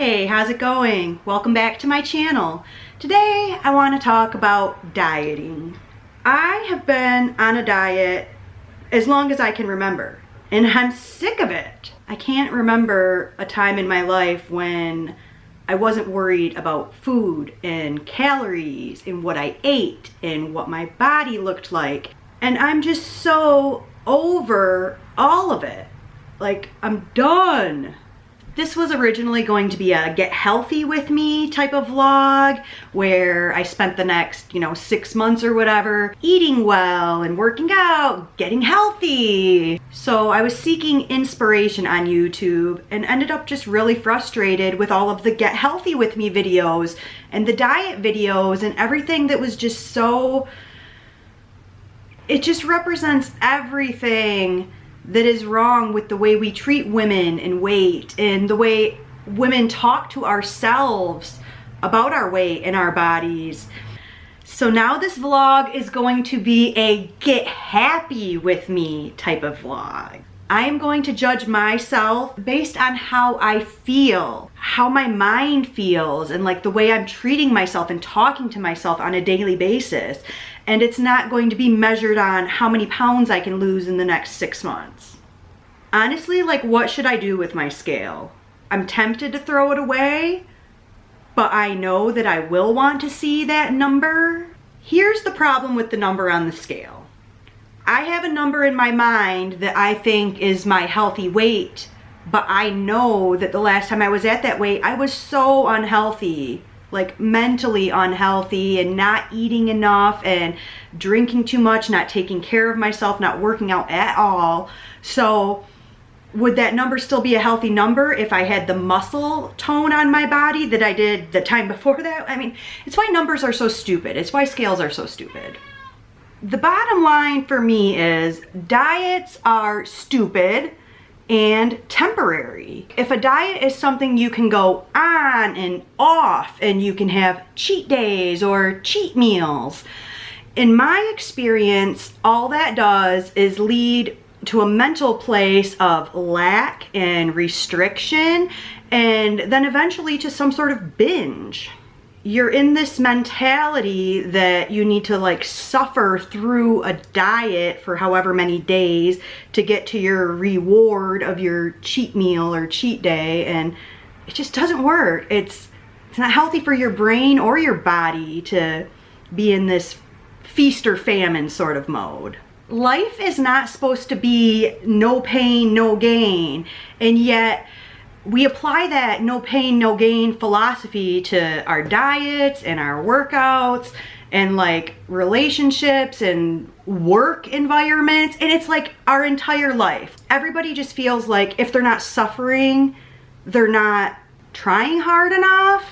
Hey, how's it going? Welcome back to my channel. Today I want to talk about dieting. I have been on a diet as long as I can remember, and I'm sick of it. I can't remember a time in my life when I wasn't worried about food and calories and what I ate and what my body looked like. And I'm just so over all of it. Like, I'm done. This was originally going to be a get healthy with me type of vlog where I spent the next, 6 months or whatever eating well and working out, getting healthy. So I was seeking inspiration on YouTube and ended up just really frustrated with all of the get healthy with me videos and the diet videos and everything that was just so, it just represents everything that is wrong with the way we treat women and weight and the way women talk to ourselves about our weight and our bodies. So now this vlog is going to be a get happy with me type of vlog. I am going to judge myself based on how I feel, how my mind feels, and like the way I'm treating myself and talking to myself on a daily basis. And it's not going to be measured on how many pounds I can lose in the next 6 months. Honestly, like, what should I do with my scale? I'm tempted to throw it away, but I know that I will want to see that number. Here's the problem with the number on the scale. I have a number in my mind that I think is my healthy weight, but I know that the last time I was at that weight, I was so unhealthy, like mentally unhealthy, and not eating enough and drinking too much, not taking care of myself, not working out at all. So would that number still be a healthy number if I had the muscle tone on my body that I did the time before that? I mean, it's why numbers are so stupid. It's why scales are so stupid. The bottom line for me is diets are stupid and temporary. If a diet is something you can go on and off and you can have cheat days or cheat meals, in my experience, all that does is lead to a mental place of lack and restriction, and then eventually to some sort of binge. You're in this mentality that you need to like suffer through a diet for however many days to get to your reward of your cheat meal or cheat day, and it just doesn't work. It's not healthy for your brain or your body to be in this feast or famine sort of mode. Life is not supposed to be no pain, no gain, and yet we apply that no pain, no gain philosophy to our diets and our workouts and like relationships and work environments. And it's like our entire life. Everybody just feels like if they're not suffering, they're not trying hard enough.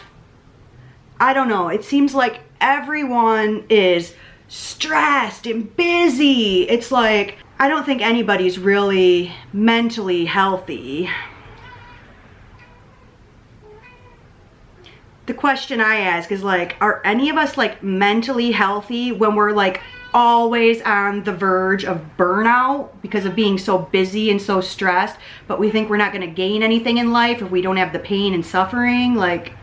I don't know. It seems like everyone is stressed and busy. It's like, I don't think anybody's really mentally healthy. The question I ask is like, are any of us like mentally healthy when we're like always on the verge of burnout because of being so busy and so stressed, but we think we're not going to gain anything in life if we don't have the pain and suffering? Like,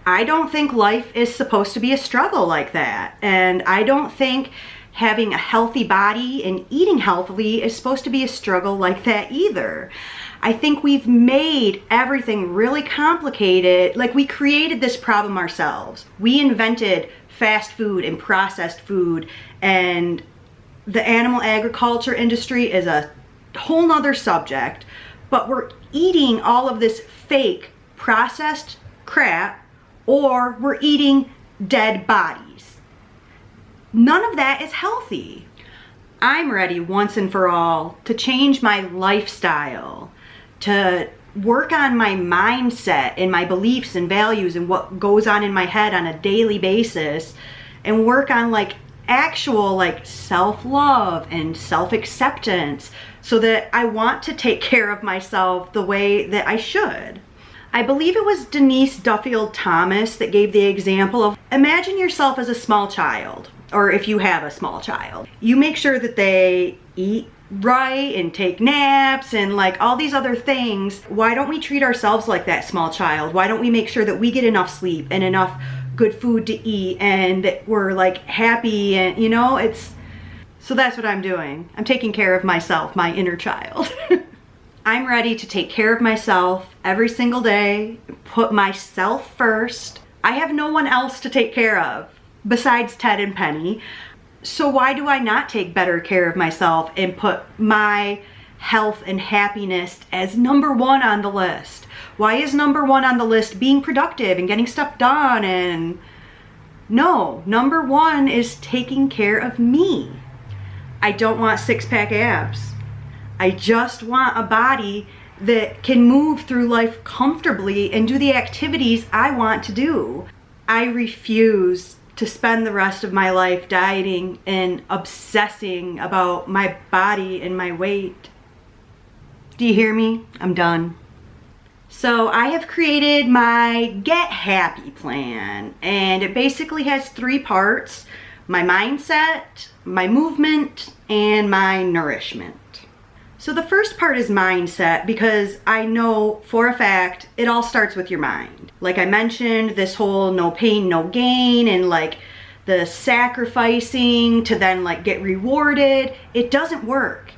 I don't think life is supposed to be a struggle like that. And I don't think having a healthy body and eating healthily is supposed to be a struggle like that either. I think we've made everything really complicated. Like, we created this problem ourselves. We invented fast food and processed food, and the animal agriculture industry is a whole nother subject, but we're eating all of this fake processed crap, or we're eating dead bodies. None of that is healthy. I'm ready once and for all to change my lifestyle, to work on my mindset and my beliefs and values and what goes on in my head on a daily basis, and work on like actual like self-love and self-acceptance so that I want to take care of myself the way that I should. I believe it was Denise Duffield Thomas that gave the example of, imagine yourself as a small child, or if you have a small child. You make sure that they eat right and take naps and like all these other things. Why don't we treat ourselves like that small child? Why don't we make sure that we get enough sleep and enough good food to eat and that we're like happy and you know, so that's what I'm doing. I'm taking care of myself, my inner child. I'm ready to take care of myself every single day, put myself first. I have no one else to take care of besides Ted and Penny. So why do I not take better care of myself and put my health and happiness as number one on the list? Why is number one on the list being productive and getting stuff done? And no, number one is taking care of me. I don't want six-pack abs. I just want a body that can move through life comfortably and do the activities I want to do. I refuse to spend the rest of my life dieting and obsessing about my body and my weight. Do you hear me? I'm done. So I have created my Get Happy plan, and it basically has 3 parts: my mindset, my movement, and my nourishment. So the first part is mindset, because I know for a fact it all starts with your mind. Like I mentioned, this whole no pain, no gain, and like the sacrificing to then like get rewarded, it doesn't work.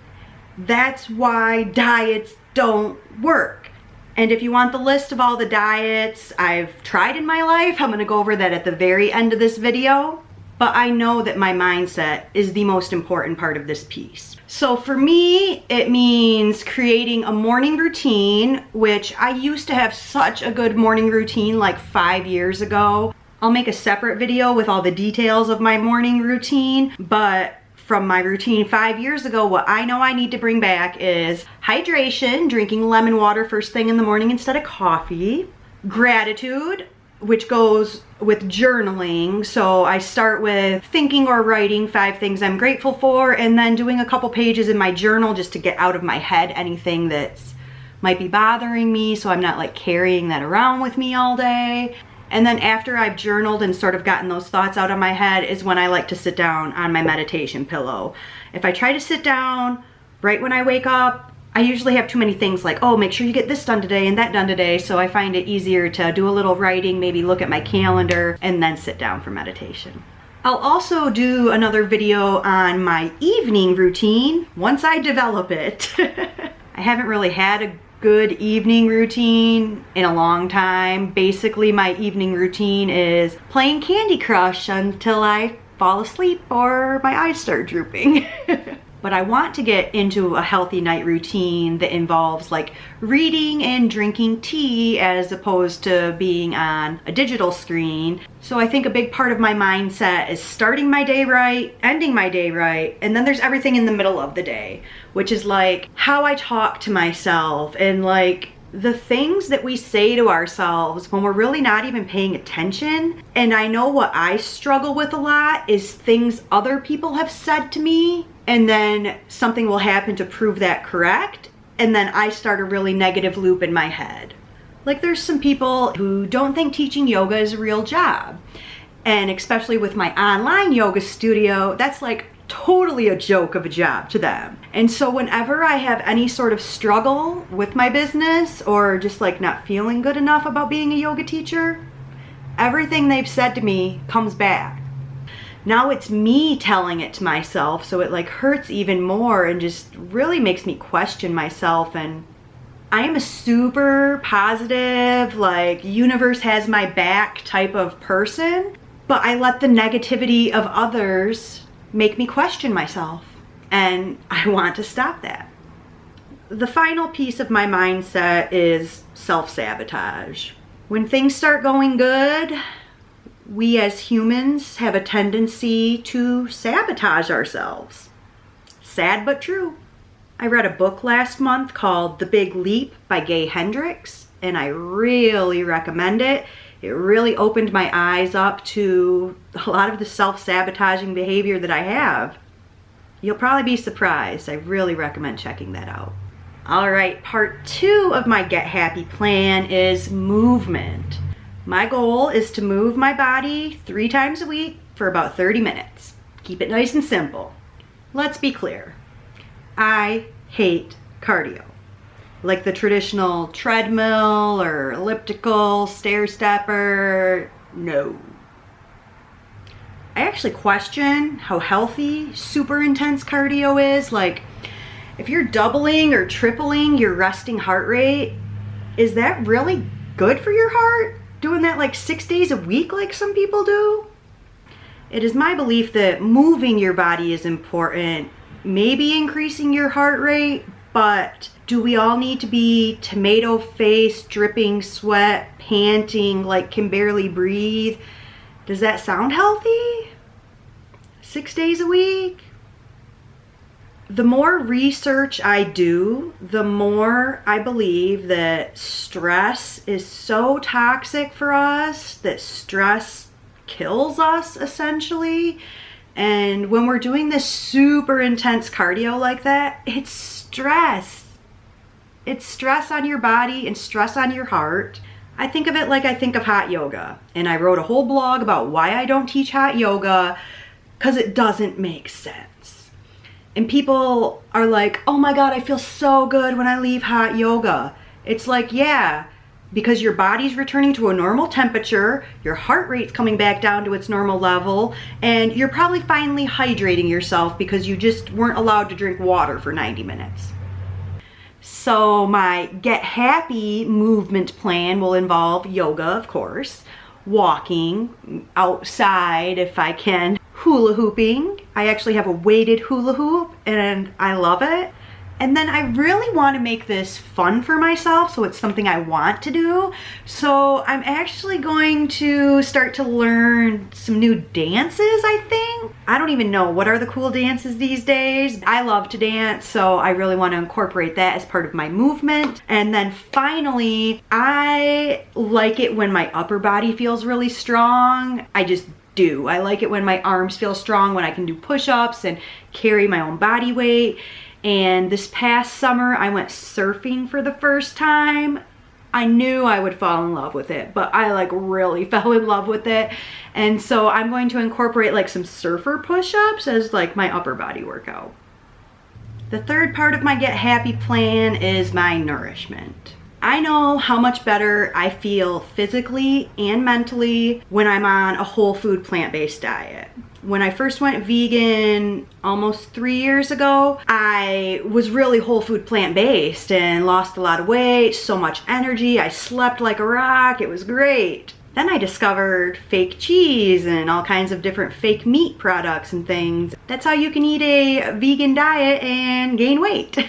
That's why diets don't work. And if you want the list of all the diets I've tried in my life, I'm gonna go over that at the very end of this video. But I know that my mindset is the most important part of this piece. So for me, it means creating a morning routine, which I used to have such a good morning routine like 5 years ago. I'll make a separate video with all the details of my morning routine, but from my routine 5 years ago, what I know I need to bring back is hydration, drinking lemon water first thing in the morning instead of coffee, gratitude, which goes with journaling. So I start with thinking or writing 5 things I'm grateful for, and then doing a couple pages in my journal just to get out of my head anything that's might be bothering me, so I'm not like carrying that around with me all day. And then after I've journaled and sort of gotten those thoughts out of my head is when I like to sit down on my meditation pillow. If I try to sit down right when I wake up, I usually have too many things like, oh, make sure you get this done today and that done today. So I find it easier to do a little writing, maybe look at my calendar, and then sit down for meditation. I'll also do another video on my evening routine once I develop it. I haven't really had a good evening routine in a long time. Basically, my evening routine is playing Candy Crush until I fall asleep or my eyes start drooping. But I want to get into a healthy night routine that involves like reading and drinking tea as opposed to being on a digital screen. So I think a big part of my mindset is starting my day right, ending my day right, and then there's everything in the middle of the day, which is like how I talk to myself and like the things that we say to ourselves when we're really not even paying attention. And I know what I struggle with a lot is things other people have said to me, and then something will happen to prove that correct, and then I start a really negative loop in my head. Like there's some people who don't think teaching yoga is a real job. And especially with my online yoga studio, that's like totally a joke of a job to them. And so whenever I have any sort of struggle with my business or just like not feeling good enough about being a yoga teacher, everything they've said to me comes back. Now it's me telling it to myself, so it like hurts even more and just really makes me question myself. And I am a super positive, like universe has my back type of person, but I let the negativity of others make me question myself, and I want to stop that. The final piece of my mindset is self-sabotage. When things start going good, we as humans have a tendency to sabotage ourselves. Sad but true. I read a book last month called The Big Leap by Gay Hendricks, and I really recommend it. It really opened my eyes up to a lot of the self-sabotaging behavior that I have. You'll probably be surprised. I really recommend checking that out. All right, part 2 of my Get Happy plan is movement. My goal is to move my body 3 times a week for about 30 minutes. Keep it nice and simple. Let's be clear. I hate cardio. Like the traditional treadmill or elliptical, stair stepper, no. I actually question how healthy super intense cardio is. Like, if you're doubling or tripling your resting heart rate, is that really good for your heart? Doing that like 6 days a week like some people do? It is my belief that moving your body is important, maybe increasing your heart rate, but do we all need to be tomato face, dripping sweat, panting, like can barely breathe? Does that sound healthy? 6 days a week? The more research I do, the more I believe that stress is so toxic for us, that stress kills us essentially. And when we're doing this super intense cardio like that, it's stress. It's stress on your body and stress on your heart. I think of it like I think of hot yoga. And I wrote a whole blog about why I don't teach hot yoga, because it doesn't make sense. And people are like, oh my God, I feel so good when I leave hot yoga. It's like, yeah, because your body's returning to a normal temperature, your heart rate's coming back down to its normal level, and you're probably finally hydrating yourself because you just weren't allowed to drink water for 90 minutes. So my Get Happy movement plan will involve yoga, of course, walking, outside if I can, hula hooping. I actually have a weighted hula hoop and I love it. And then I really want to make this fun for myself, so it's something I want to do. So I'm actually going to start to learn some new dances, I think. I don't even know what are the cool dances these days. I love to dance, so I really want to incorporate that as part of my movement. And then finally, I like it when my upper body feels really strong. I just do. I like it when my arms feel strong, when I can do push-ups and carry my own body weight. And this past summer, I went surfing for the first time. I knew I would fall in love with it, but I like really fell in love with it. And so I'm going to incorporate like some surfer push-ups as like my upper body workout. The third part of my Get Happy plan is my nourishment. I know how much better I feel physically and mentally when I'm on a whole food plant-based diet. When I first went vegan almost 3 years ago, I was really whole food plant-based and lost a lot of weight, so much energy. I slept like a rock. It was great. Then I discovered fake cheese and all kinds of different fake meat products and things. That's how you can eat a vegan diet and gain weight.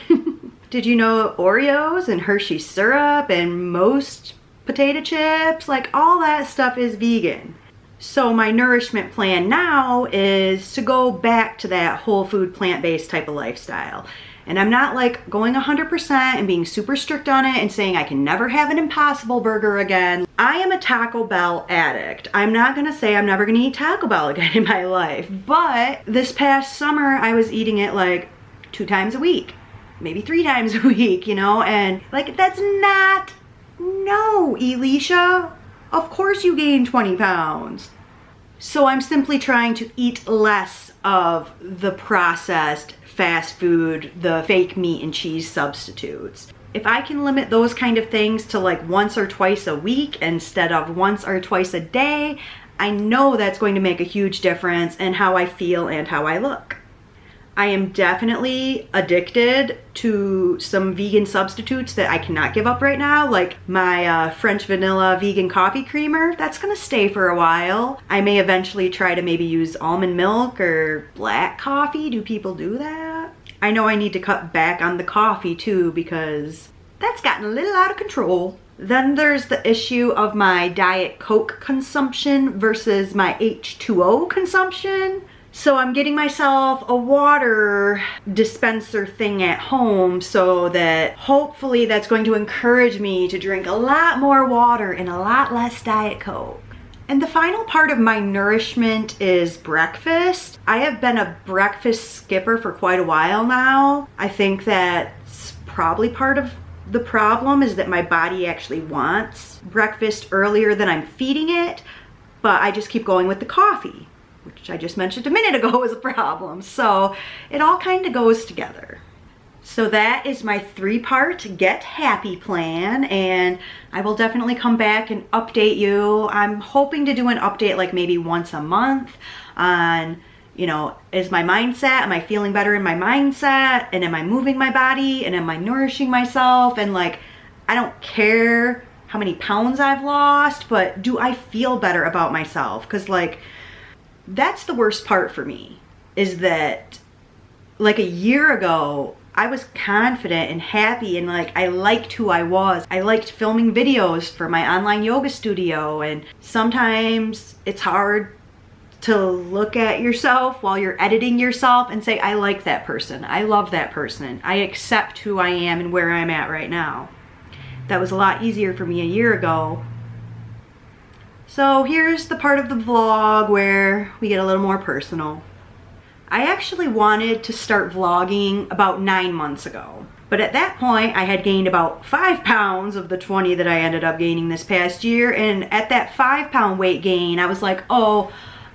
Did you know Oreos and Hershey syrup and most potato chips, like all that stuff is vegan? So my nourishment plan now is to go back to that whole food plant-based type of lifestyle. And I'm not like going 100% and being super strict on it and saying I can never have an Impossible Burger again. I am a Taco Bell addict. I'm not gonna say I'm never gonna eat Taco Bell again in my life, but this past summer I was eating it like 2 times a week, maybe 3 times a week, you know, and like that's not, no, Elisha. Of course you gained 20 pounds. So I'm simply trying to eat less of the processed fast food, the fake meat and cheese substitutes. If I can limit those kind of things to like once or twice a week instead of once or twice a day, I know that's going to make a huge difference in how I feel and how I look. I am definitely addicted to some vegan substitutes that I cannot give up right now, like my French vanilla vegan coffee creamer. That's gonna stay for a while. I may eventually try to maybe use almond milk or black coffee. Do people do that? I know I need to cut back on the coffee too because that's gotten a little out of control. Then there's the issue of my Diet Coke consumption versus my H2O consumption. So I'm getting myself a water dispenser thing at home so that hopefully that's going to encourage me to drink a lot more water and a lot less Diet Coke. And the final part of my nourishment is breakfast. I have been a breakfast skipper for quite a while now. I think that's probably part of the problem is that my body actually wants breakfast earlier than I'm feeding it, but I just keep going with the coffee, which I just mentioned a minute ago was a problem. So it all kind of goes together. So that is my 3-part Get Happy plan, and I will definitely come back and update you. I'm hoping to do an update like maybe once a month on, you know, is my mindset, am I feeling better in my mindset, and am I moving my body, and am I nourishing myself, and like, I don't care how many pounds I've lost, but do I feel better about myself? Because like, that's the worst part for me, is that like a year ago, I was confident and happy, and like I liked who I was. I liked filming videos for my online yoga studio, and sometimes it's hard to look at yourself while you're editing yourself and say, I like that person, I love that person, I accept who I am and where I'm at right now. That was a lot easier for me a year ago. So here's the part of the vlog where we get a little more personal. I actually wanted to start vlogging about 9 months ago. But at that point, I had gained about 5 pounds of the 20 that I ended up gaining this past year. And at that 5-pound weight gain, I was like, oh,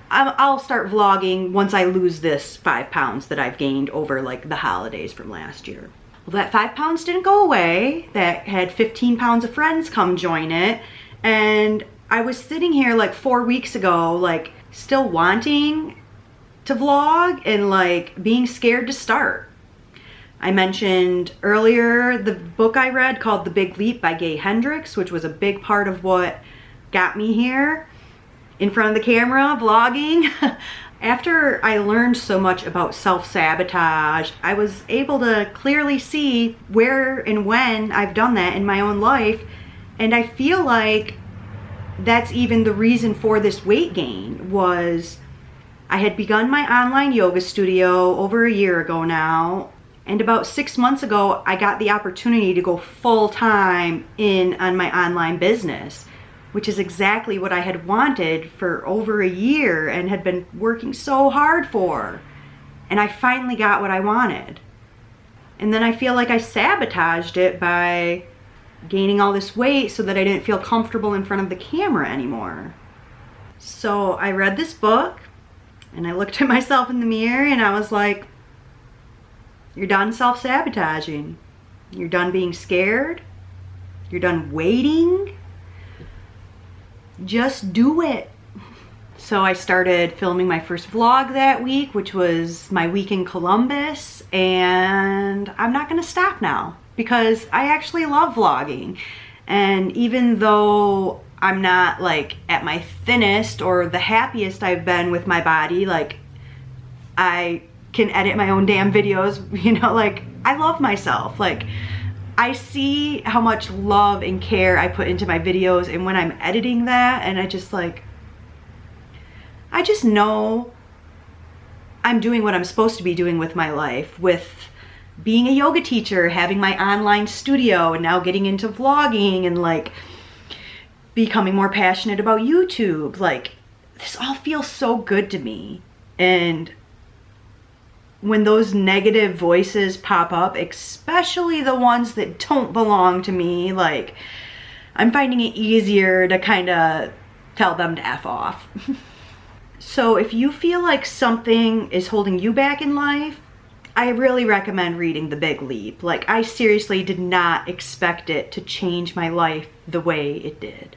I'll start vlogging once I lose this 5 pounds that I've gained over like the holidays from last year. Well, that 5 pounds didn't go away. That had 15 pounds of friends come join it. And I was sitting here like 4 weeks ago, like still wanting to vlog and like being scared to start. I mentioned earlier the book I read called The Big Leap by Gay Hendricks, which was a big part of what got me here in front of the camera vlogging. After I learned so much about self-sabotage, I was able to clearly see where and when I've done that in my own life, and I feel like that's even the reason for this weight gain. Was I had begun my online yoga studio over a year ago now, and about 6 months ago, I got the opportunity to go full-time in on my online business, which is exactly what I had wanted for over a year and had been working so hard for. And I finally got what I wanted. And then I feel like I sabotaged it by gaining all this weight so that I didn't feel comfortable in front of the camera anymore. So I read this book, and I looked at myself in the mirror and I was like, you're done self-sabotaging. You're done being scared. You're done waiting. Just do it. So I started filming my first vlog that week, which was my week in Columbus, and I'm not gonna stop now because I actually love vlogging. And even though I'm not like at my thinnest or the happiest I've been with my body, like I can edit my own damn videos, you know, like I love myself. Like I see how much love and care I put into my videos, and when I'm editing that, and I just know I'm doing what I'm supposed to be doing with my life, with being a yoga teacher, having my online studio, and now getting into vlogging and like becoming more passionate about YouTube. Like this all feels so good to me. And when those negative voices pop up, especially the ones that don't belong to me, like I'm finding it easier to kind of tell them to F off. So if you feel like something is holding you back in life, I really recommend reading The Big Leap. Like I seriously did not expect it to change my life the way it did.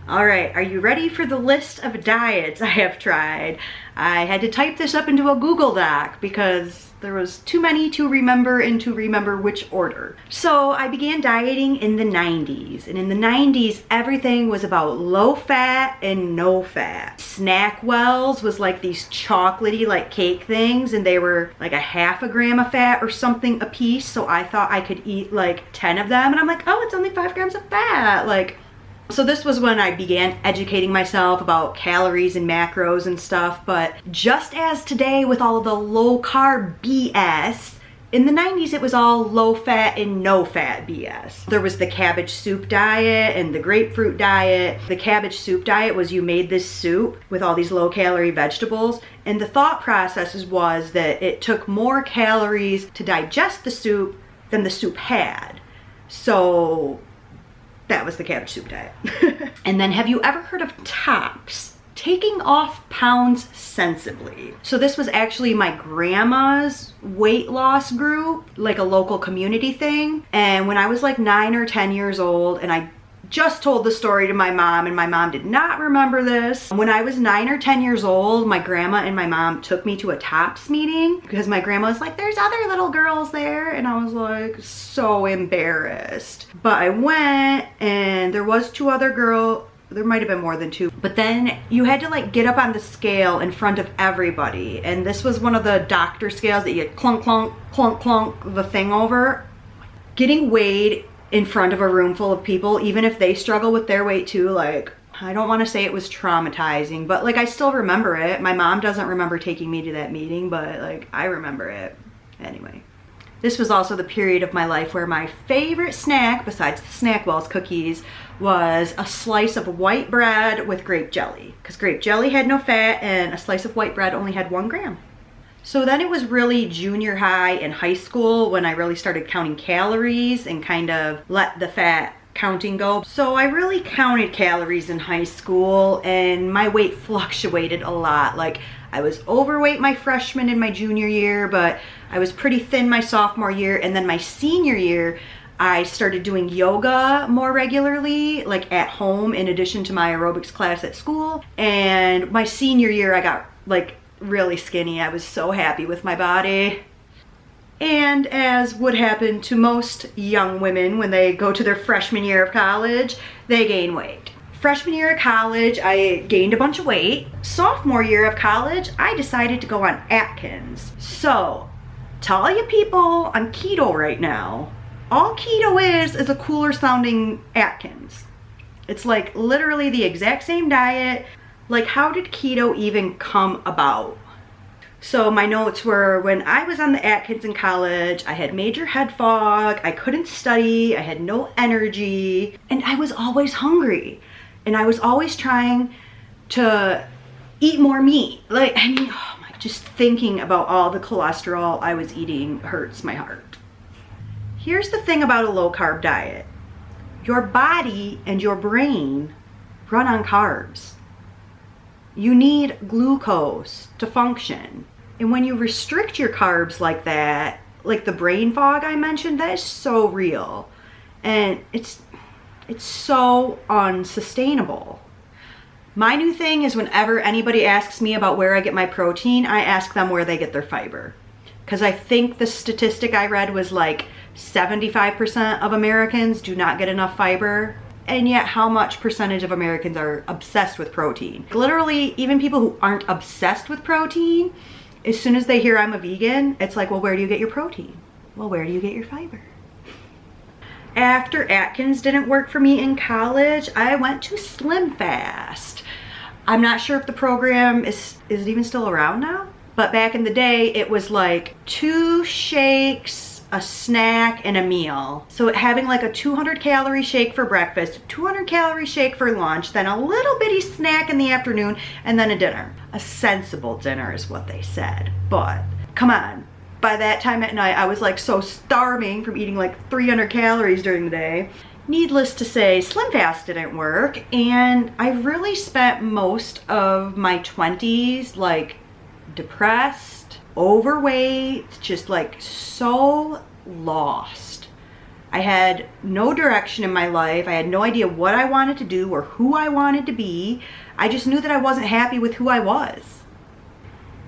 All right, are you ready for the list of diets I have tried? I had to type this up into a Google Doc because there was too many to remember and to remember which order. So I began dieting in the 90s, and in the 90s, everything was about low fat and no fat. Snackwells was like these chocolatey like cake things, and they were like a half a gram of fat or something a piece, so I thought I could eat like 10 of them, and I'm like, oh, it's only 5 grams of fat. Like, so this was when I began educating myself about calories and macros and stuff. But just as today with all of the low carb BS, in the 90s it was all low fat and no fat BS. There was the cabbage soup diet and the grapefruit diet. The cabbage soup diet was you made this soup with all these low calorie vegetables, and the thought process was that it took more calories to digest the soup than the soup had. So that was the cabbage soup diet. And then have you ever heard of TOPS? taking off pounds sensibly. So this was actually my grandma's weight loss group, like a local community thing. And when I was like 9 or 10 years old, and I just told the story to my mom, and my mom did not remember this. When I was 9 or 10 years old, my grandma and my mom took me to a TOPS meeting because my grandma was like, there's other little girls there. And I was like, so embarrassed. But I went, and there was 2 other girls. There might have been more than 2. But then you had to like get up on the scale in front of everybody. And this was one of the doctor scales that you clunk, clunk, clunk, clunk the thing over. Getting weighed in front of a room full of people, even if they struggle with their weight too, like, I don't want to say it was traumatizing, but like I still remember it. My mom doesn't remember taking me to that meeting, but like I remember it. Anyway, this was also the period of my life where my favorite snack, besides the snack balls cookies, was a slice of white bread with grape jelly, because grape jelly had no fat and a slice of white bread only had 1 gram. So then it was really junior high and high school when I really started counting calories and kind of let the fat counting go. So I really counted calories in high school, and my weight fluctuated a lot. Like I was overweight my freshman and my junior year, but I was pretty thin my sophomore year. And then my senior year, I started doing yoga more regularly, like at home in addition to my aerobics class at school. And my senior year, I got like really skinny. I was so happy with my body. And as would happen to most young women when they go to their freshman year of college, they gain weight. Freshman year of college, I gained a bunch of weight. Sophomore year of college, I decided to go on Atkins. So, to all you people on keto right now, all keto is a cooler sounding Atkins. It's like literally the exact same diet. Like, how did keto even come about? So my notes were, when I was on the Atkins in college, I had major head fog, I couldn't study, I had no energy, and I was always hungry. And I was always trying to eat more meat. Like, I mean, oh my, just thinking about all the cholesterol I was eating hurts my heart. Here's the thing about a low carb diet. Your body and your brain run on carbs. You need glucose to function. And when you restrict your carbs like that, like the brain fog I mentioned, that is so real. And it's so unsustainable. My new thing is whenever anybody asks me about where I get my protein, I ask them where they get their fiber. Because I think the statistic I read was like 75% of Americans do not get enough fiber. And yet how much percentage of Americans are obsessed with protein? Literally, even people who aren't obsessed with protein, as soon as they hear I'm a vegan, it's like, well, where do you get your protein? Well, where do you get your fiber? After Atkins didn't work for me in college, I went to Slim Fast. I'm not sure if the program is it even still around now? But back in the day, it was like 2 shakes, a snack, and a meal. So having like a 200 calorie shake for breakfast, 200 calorie shake for lunch, then a little bitty snack in the afternoon, and then a dinner. A sensible dinner is what they said. But come on, by that time at night, I was like so starving from eating like 300 calories during the day. Needless to say, Slim Fast didn't work, and I really spent most of my 20s like depressed, overweight, just like so lost. I had no direction in my life. I had no idea what I wanted to do or who I wanted to be. I just knew that I wasn't happy with who I was.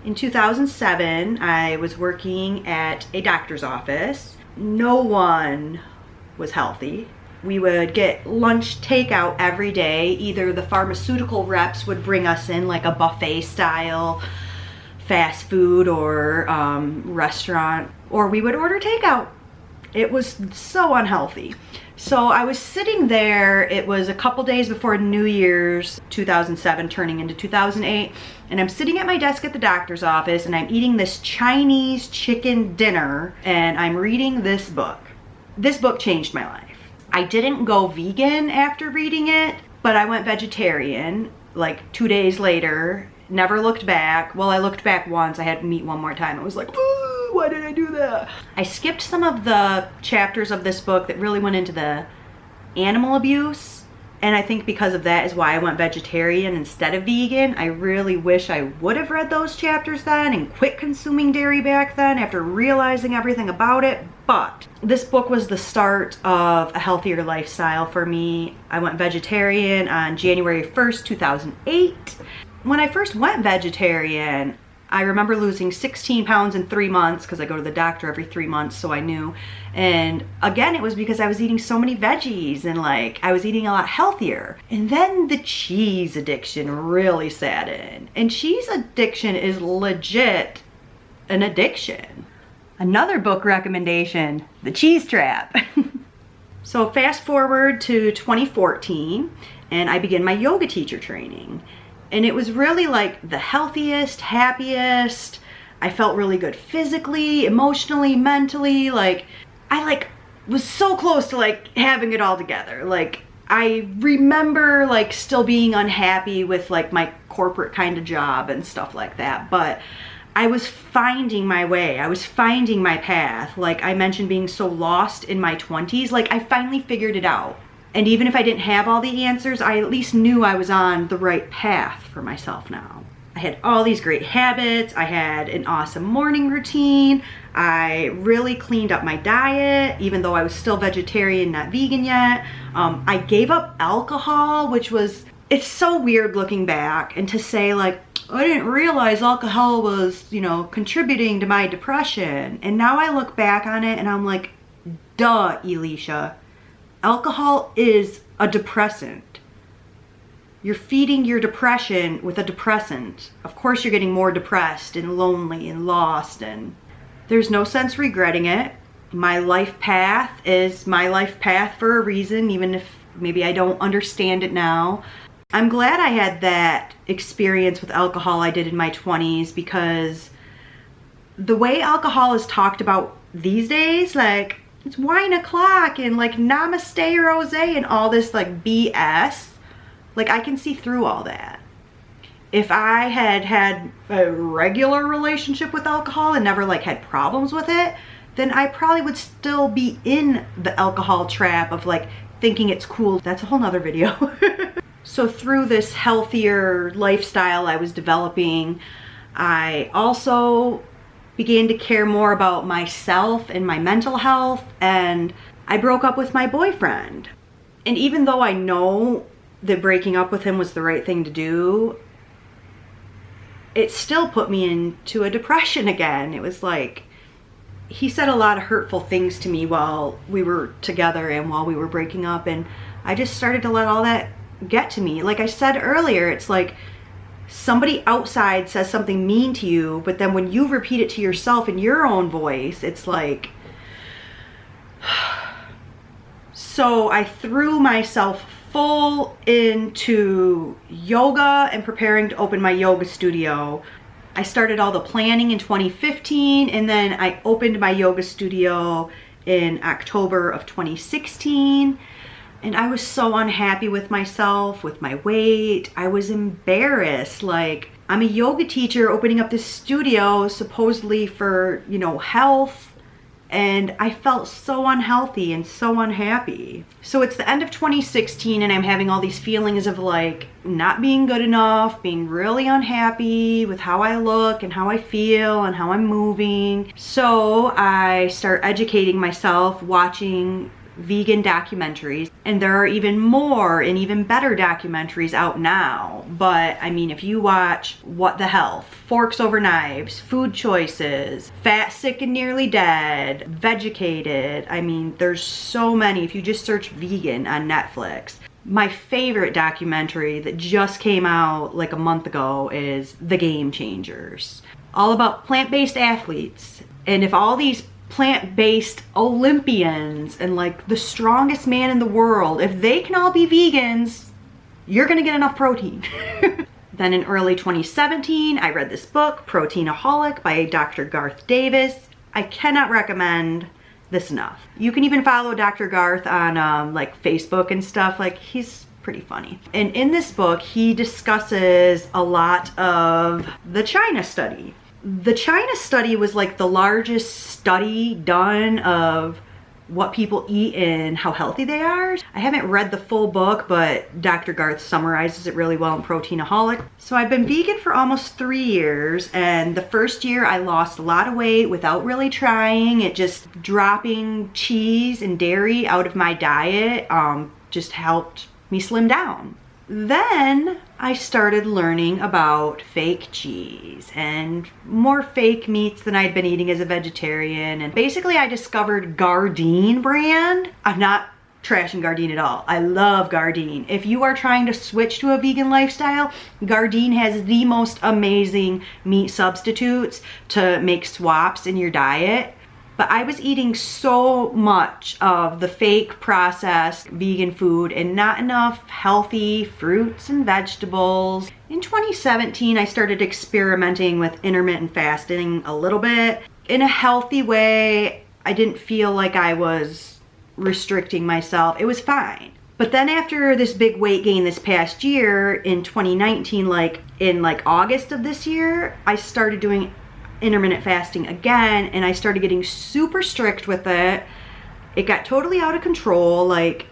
In 2007, I was working at a doctor's office. No one was healthy. We would get lunch takeout every day. Either the pharmaceutical reps would bring us in like a buffet style fast food or restaurant, or we would order takeout. It was so unhealthy. So I was sitting there, it was a couple days before New Year's 2007 turning into 2008, and I'm sitting at my desk at the doctor's office and I'm eating this Chinese chicken dinner and I'm reading this book. This book changed my life. I didn't go vegan after reading it, but I went vegetarian like 2 days later. Never looked back. Well, I looked back once. I had meat one more time. I was like, ooh, why did I do that? I skipped some of the chapters of this book that really went into the animal abuse And I think because of that is why I went vegetarian instead of vegan. I really wish I would have read those chapters then and quit consuming dairy back then after realizing everything about it. But this book was the start of a healthier lifestyle for me. I went vegetarian on January 1st, 2008. When I first went vegetarian, I remember losing 16 pounds in 3 months because I go to the doctor every 3 months, so I knew. And again, it was because I was eating so many veggies and like I was eating a lot healthier. And then the cheese addiction really set in. And cheese addiction is legit an addiction. Another book recommendation, The Cheese Trap. So fast forward to 2014 and I began my yoga teacher training. And it was really like the healthiest, happiest. I felt really good physically, emotionally, mentally. Like I was so close to like having it all together. Like I remember like still being unhappy with like my corporate kind of job and stuff like that. But I was finding my way. I was finding my path. Like I mentioned being so lost in my 20s. Like I finally figured it out. And even if I didn't have all the answers, I at least knew I was on the right path for myself now. I had all these great habits. I had an awesome morning routine. I really cleaned up my diet, even though I was still vegetarian, not vegan yet. I gave up alcohol, which was, it's so weird looking back and to say like, I didn't realize alcohol was, you know, contributing to my depression. And now I look back on it and I'm like, duh, Elisha. Alcohol is a depressant. You're feeding your depression with a depressant. Of course you're getting more depressed and lonely and lost, and there's no sense regretting it. My life path is my life path for a reason, even if maybe I don't understand it now. I'm glad I had that experience with alcohol I did in my 20s, because the way alcohol is talked about these days, like it's wine o'clock and like namaste rose and all this like BS. Like I can see through all that. If I had had a regular relationship with alcohol and never like had problems with it, then I probably would still be in the alcohol trap of like thinking it's cool. That's a whole nother video. So through this healthier lifestyle I was developing, I also began to care more about myself and my mental health, and I broke up with my boyfriend. And even though I know that breaking up with him was the right thing to do, it still put me into a depression again. It was like, he said a lot of hurtful things to me while we were together and while we were breaking up, and I just started to let all that get to me. Like I said earlier, it's like somebody outside says something mean to you, but then when you repeat it to yourself in your own voice, it's like, so I threw myself full into yoga and preparing to open my yoga studio. I started all the planning in 2015, and then I opened my yoga studio in October of 2016. And I was so unhappy with myself, with my weight. I was embarrassed. Like, I'm a yoga teacher opening up this studio supposedly for, you know, health. And I felt so unhealthy and so unhappy. So it's the end of 2016 and I'm having all these feelings of like not being good enough, being really unhappy with how I look and how I feel and how I'm moving. So I start educating myself, watching vegan documentaries, and there are even more and even better documentaries out now. But I mean, if you watch What the Health, Forks Over Knives, Food Choices, Fat, Sick and Nearly Dead, Vegucated, I mean, there's so many. If you just search vegan on Netflix. My favorite documentary that just came out like a month ago is The Game Changers, all about plant-based athletes. And if all these plant-based Olympians and like the strongest man in the world, if they can all be vegans, you're gonna get enough protein. Then in early 2017, I read this book, Proteinaholic by Dr. Garth Davis. I cannot recommend this enough. You can even follow Dr. Garth on like Facebook and stuff. Like, he's pretty funny. And in this book, he discusses a lot of the China study. The China study was like the largest study done of what people eat and how healthy they are. I haven't read the full book, but Dr. Garth summarizes it really well in Proteinaholic. So I've been vegan for almost 3 years, and the first year I lost a lot of weight without really trying. It just dropping cheese and dairy out of my diet just helped me slim down. Then I started learning about fake cheese and more fake meats than I'd been eating as a vegetarian. And basically I discovered Gardein brand. I'm not trashing Gardein at all. I love Gardein. If you are trying to switch to a vegan lifestyle, Gardein has the most amazing meat substitutes to make swaps in your diet. But I was eating so much of the fake processed vegan food and not enough healthy fruits and vegetables. In 2017, I started experimenting with intermittent fasting a little bit. In a healthy way, I didn't feel like I was restricting myself. It was fine. But then after this big weight gain this past year, in 2019, in August of this year, I started doing intermittent fasting again, and I started getting super strict with it. It got totally out of control. Like,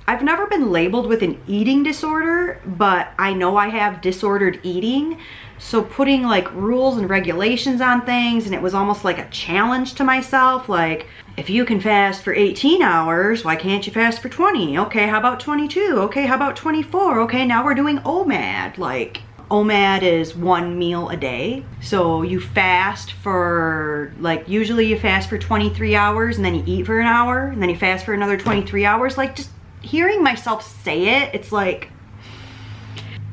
I've never been labeled with an eating disorder, but I know I have disordered eating. So putting like rules and regulations on things, and it was almost like a challenge to myself. Like, if you can fast for 18 hours, why can't you fast for 20? Okay, how about 22? Okay, how about 24? Okay, now we're doing OMAD. Like, OMAD is 1 meal a day. So you fast for, like, usually you fast for 23 hours and then you eat for an hour and then you fast for another 23 hours. Like, just hearing myself say it, it's like,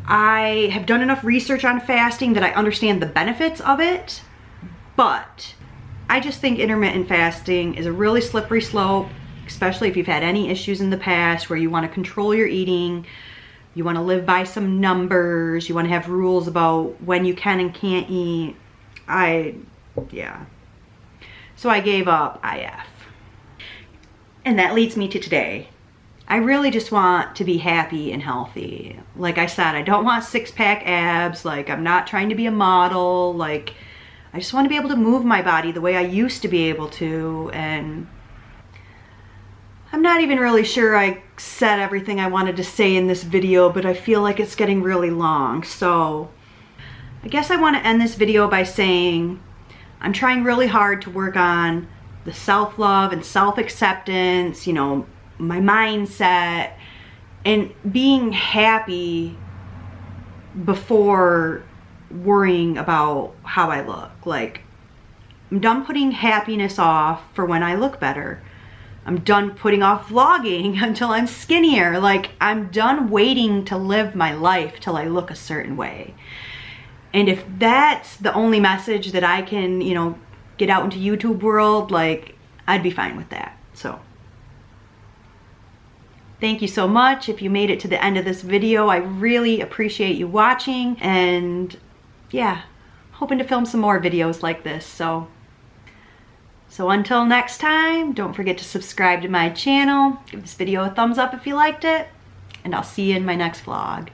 I have done enough research on fasting that I understand the benefits of it, but I just think intermittent fasting is a really slippery slope, especially if you've had any issues in the past where you want to control your eating. You want to live by some numbers. You want to have rules about when you can and can't eat. Yeah. So I gave up IF. And that leads me to today. I really just want to be happy and healthy. Like I said, I don't want six-pack abs. Like, I'm not trying to be a model. Like, I just want to be able to move my body the way I used to be able to. And I'm not even really sure I said everything I wanted to say in this video, but I feel like it's getting really long. So I guess I want to end this video by saying I'm trying really hard to work on the self-love and self-acceptance, you know, my mindset, and being happy before worrying about how I look. Like, I'm done putting happiness off for when I look better. I'm done putting off vlogging until I'm skinnier. Like, I'm done waiting to live my life till I look a certain way. And if that's the only message that I can, you know, get out into YouTube world, like, I'd be fine with that. So thank you so much. If you made it to the end of this video, I really appreciate you watching. And yeah, hoping to film some more videos like this. So until next time, don't forget to subscribe to my channel. Give this video a thumbs up if you liked it. And I'll see you in my next vlog.